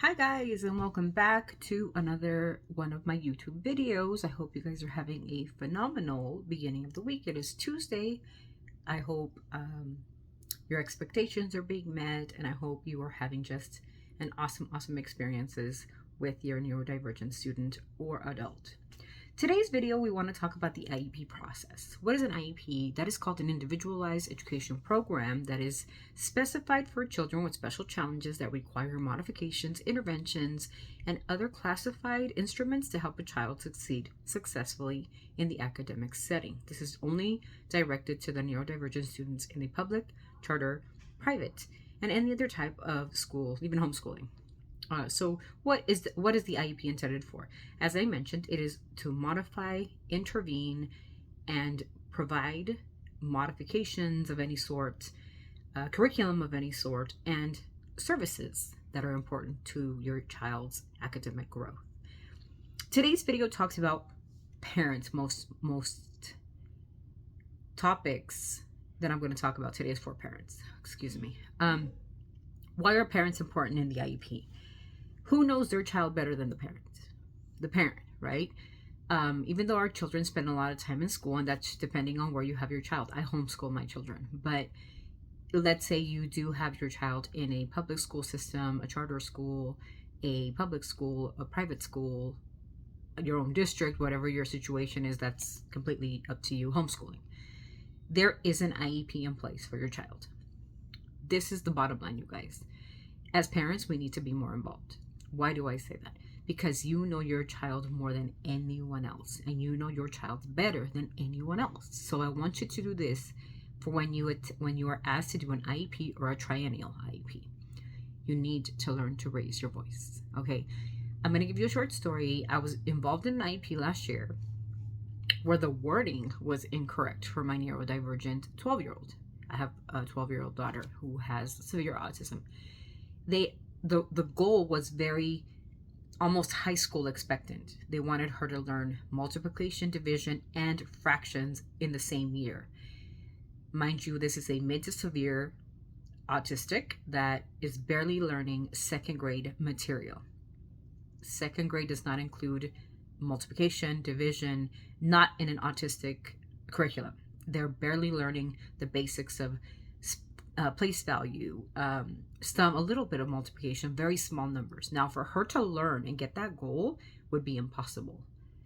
Hi guys, and welcome back to another one of my YouTube videos. I hope you guys are having a phenomenal beginning of the week. It is Tuesday. I hope your expectations are being met, and I hope you are having just an awesome experiences with your neurodivergent student or adult. Today's video, we want to talk about the IEP process. What is an IEP? That is called an individualized education program that is specified for children with special challenges that require modifications, interventions, and other classified instruments to help a child succeed successfully in the academic setting. This is only directed to the neurodivergent students in the public, charter, private, and any other type of school, even homeschooling. So what is the IEP intended for? As I mentioned, it is to modify, intervene, and provide modifications of any sort, curriculum of any sort, and services that are important to your child's academic growth. Today's video talks about parents. Most topics that I'm going to talk about today is for parents. Excuse me. Why are parents important in the IEP? Who knows their child better than the parent? The parent, right? Even though our children spend a lot of time in school, and that's depending on where you have your child. I homeschool my children, but let's say you do have your child in a public school system, a charter school, a public school, a private school, your own district, whatever your situation is, that's completely up to you, homeschooling. There is an IEP in place for your child. This is the bottom line, you guys. As parents, we need to be more involved. Why do I say that? Because you know your child more than anyone else, and you know your child better than anyone else. So I want you to do this for when you are asked to do an IEP or a triennial IEP. You need to learn to raise your voice. Okay, I'm going to give you a short story. I was involved in an IEP last year where the wording was incorrect for my neurodivergent 12-year-old. I have a 12-year-old daughter who has severe autism. The goal was very almost high school expectant. They wanted her to learn multiplication, division, and fractions in the same year. Mind you, this is a mid to severe autistic that is barely learning second grade material. Second grade does not include multiplication, division, not in an autistic curriculum. They're barely learning the basics of place value, a little bit of multiplication, very small numbers. Now, for her to learn and get that goal would be impossible,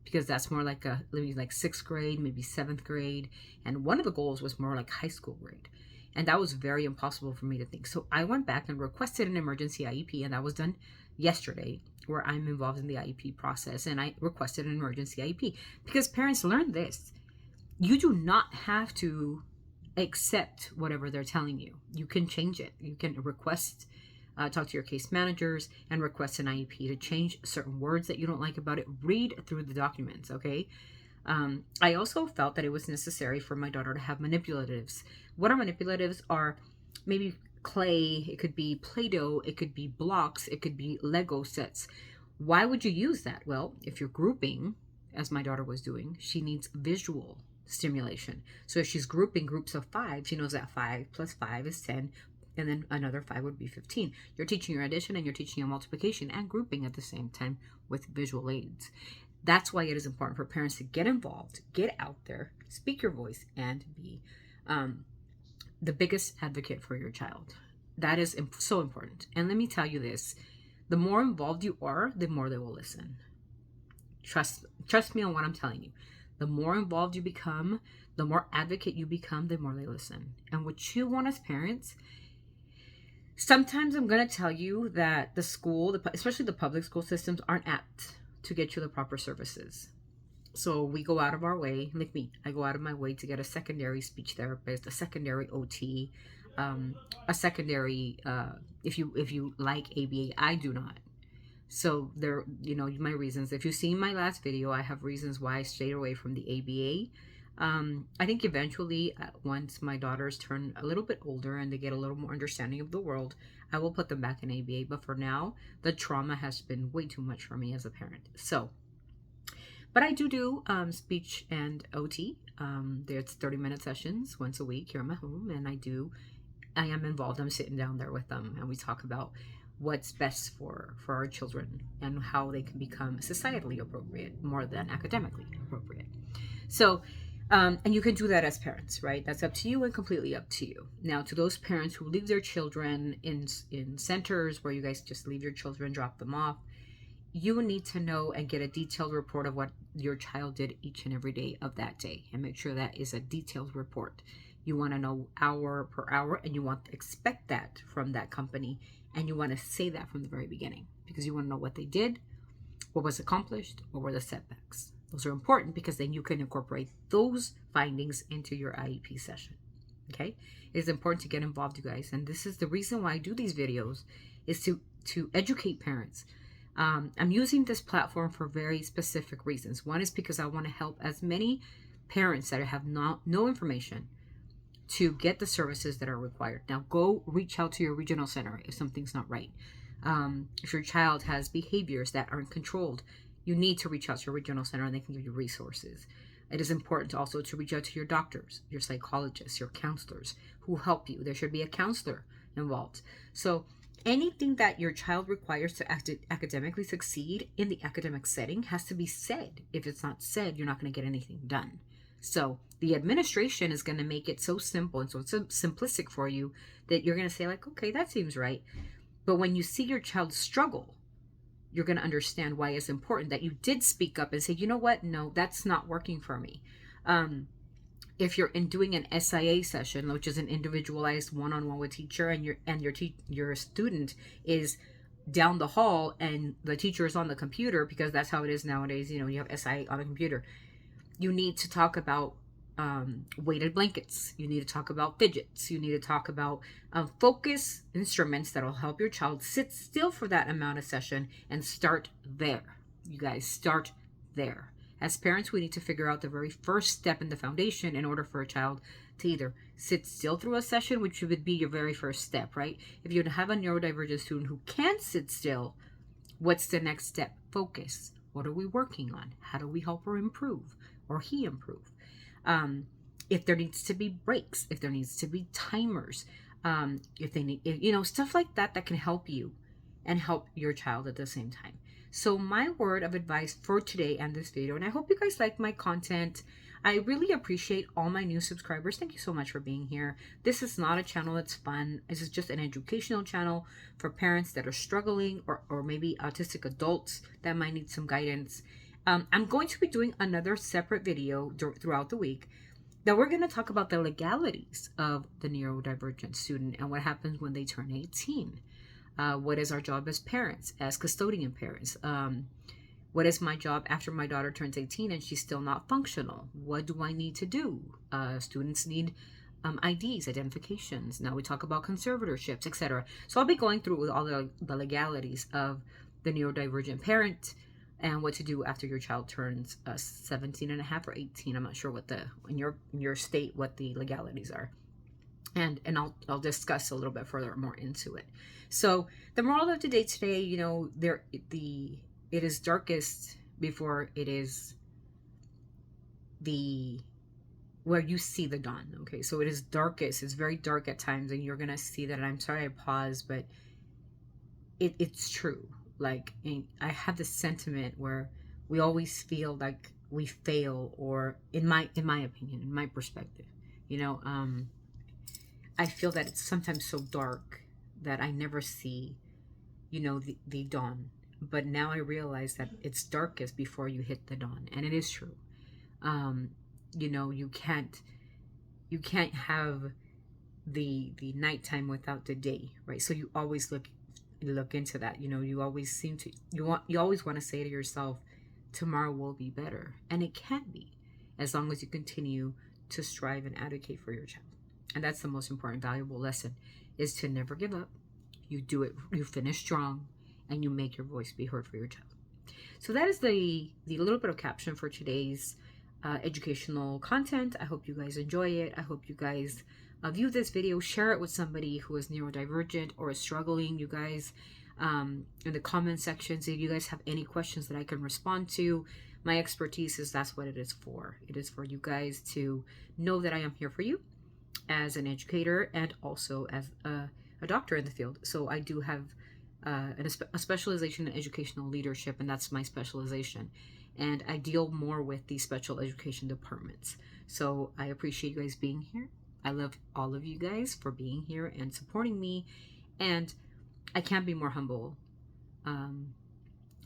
because that's more like maybe like sixth grade, maybe seventh grade, and one of the goals was more like high school grade, and that was very impossible for me to think. So I went back and requested an emergency IEP, and that was done yesterday, where I'm involved in the IEP process, and I requested an emergency IEP because parents learn this. You do not have to accept whatever they're telling you. You can change it. You can request, talk to your case managers and request an IEP to change certain words that you don't like about it. Read through the documents, okay? I also felt that it was necessary for my daughter to have manipulatives. What are manipulatives? Are maybe clay, it could be Play-Doh, it could be blocks, it could be Lego sets. Why would you use that? Well, if you're grouping, as my daughter was doing, she needs visual stimulation. So if she's grouping groups of 5, she knows that 5 plus 5 is 10, and then another 5 would be 15. You're teaching your addition and you're teaching your multiplication and grouping at the same time with visual aids. That's why it is important for parents to get involved, get out there, speak your voice, and be the biggest advocate for your child. That is so important. And let me tell you this, the more involved you are, the more they will listen. Trust me on what I'm telling you. The more involved you become, the more advocate you become, the more they listen. And what you want as parents, sometimes I'm going to tell you that the school, especially the public school systems, aren't apt to get you the proper services. So we go out of our way, like me, I go out of my way to get a secondary speech therapist, a secondary OT, a secondary, if you like ABA, I do not. So there, my reasons. If you've seen my last video, I have reasons why I stayed away from the ABA. I think eventually, once my daughters turn a little bit older and they get a little more understanding of the world, I will put them back in ABA. But for now, the trauma has been way too much for me as a parent. So, but I do speech and OT. There's 30-minute sessions once a week here in my home, and I am involved. I'm sitting down there with them, and we talk about what's best for our children and how they can become societally appropriate more than academically appropriate. So and you can do that as parents, right? That's up to you and completely up to you. Now, to those parents who leave their children in centers where you guys just leave your children, drop them off, you need to know and get a detailed report of what your child did each and every day of that day, and make sure that is a detailed report. You want to know hour per hour, and you want to expect that from that company, and you want to say that from the very beginning, because you want to know what they did, what was accomplished, what were the setbacks. Those are important because then you can incorporate those findings into your IEP session. Okay, it is important to get involved, you guys, and this is the reason why I do these videos, is to educate parents. I'm using this platform for very specific reasons. One is because I want to help as many parents that have no information to get the services that are required. Now, go reach out to your regional center if something's not right. If your child has behaviors that aren't controlled, you need to reach out to your regional center and they can give you resources. It is important also to reach out to your doctors, your psychologists, your counselors who help you. There should be a counselor involved. So anything that your child requires to academically succeed in the academic setting has to be said. If it's not said, you're not going to get anything done. So the administration is going to make it so simple and so simplistic for you that you're going to say like, okay, that seems right. But when you see your child struggle, you're going to understand why it's important that you did speak up and say, you know what? No, that's not working for me. If you're doing an SIA session, which is an individualized one-on-one with teacher, and your student is down the hall and the teacher is on the computer, because that's how it is nowadays. You have SIA on the computer. You need to talk about weighted blankets. You need to talk about fidgets. You need to talk about focus instruments that will help your child sit still for that amount of session, and start there. You guys, start there. As parents, we need to figure out the very first step in the foundation in order for a child to either sit still through a session, which would be your very first step, right? If you have a neurodivergent student who can sit still, what's the next step? Focus. What are we working on? How do we help her improve or he improve? If there needs to be breaks, if there needs to be timers, if they need, stuff like that can help you and help your child at the same time. So my word of advice for today and this video, and I hope you guys like my content. I really appreciate all my new subscribers. Thank you so much for being here. This is not a channel that's fun. This is just an educational channel for parents that are struggling, or maybe autistic adults that might need some guidance. I'm going to be doing another separate video throughout the week that we're going to talk about the legalities of the neurodivergent student and what happens when they turn 18. What is our job as parents, as custodian parents? What is my job after my daughter turns 18 and she's still not functional? What do I need to do? Students need IDs, identifications. Now we talk about conservatorships, etc. So I'll be going through all the legalities of the neurodivergent parent and what to do after your child turns 17 and a half or 18. I'm not sure what in your state what the legalities are. And I'll discuss a little bit further more into it. So the moral of the day today, it is darkest before it is where you see the dawn. Okay, so it is darkest. It's very dark at times, and you're gonna see that. And I'm sorry I paused, but it's true. Like, I have this sentiment where we always feel like we fail, or in my opinion, in my perspective, I feel that it's sometimes so dark that I never see, the dawn. But now I realize that it's darkest before you hit the dawn, and it is true. You can't have the nighttime without the day, right? So you always look into that. You always you always want to say to yourself, tomorrow will be better, and it can be, as long as you continue to strive and advocate for your child. And that's the most important, valuable lesson, is to never give up. You do it, you finish strong, and you make your voice be heard for your child. So that is the little bit of caption for today's educational content. I hope you guys enjoy it. I hope you guys view this video, share it with somebody who is neurodivergent or is struggling. You guys, in the comment sections, if you guys have any questions that I can respond to, my expertise is, that's what it is for. It is for you guys to know that I am here for you as an educator and also as a doctor in the field. So I do have a specialization in educational leadership, and that's my specialization. And I deal more with the special education departments. So I appreciate you guys being here. I love all of you guys for being here and supporting me. And I can't be more humble um,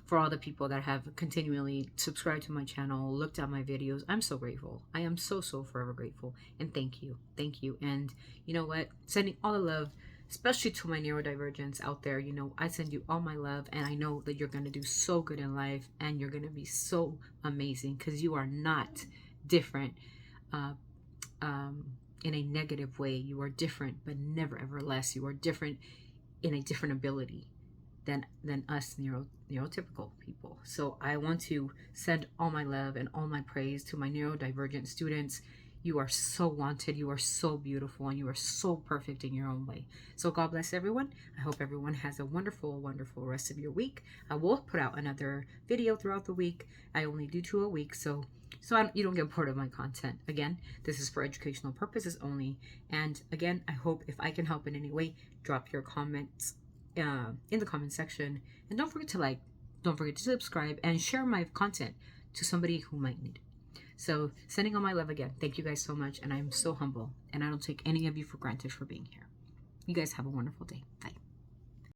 for all the people that have continually subscribed to my channel, looked at my videos. I'm so grateful. I am so, so forever grateful. And thank you. Thank you. And you know what? Sending all the love, especially to my neurodivergents out there. You know, I send you all my love, and I know that you're going to do so good in life, and you're going to be so amazing, because you are not different uh, um, in a negative way. You are different, but never ever less. You are different in a different ability than us neurotypical people. So I want to send all my love and all my praise to my neurodivergent students. You are so wanted, you are so beautiful, and you are so perfect in your own way. So God bless everyone. I hope everyone has a wonderful, wonderful rest of your week. I will put out another video throughout the week. I only do 2 a week, so you don't get bored of my content. Again, this is for educational purposes only. And again, I hope if I can help in any way, drop your comments in the comment section, and don't forget to subscribe and share my content to somebody who might need it. So sending all my love again. Thank you guys so much, and I'm so humble, and I don't take any of you for granted for being here. You guys have a wonderful day. Bye.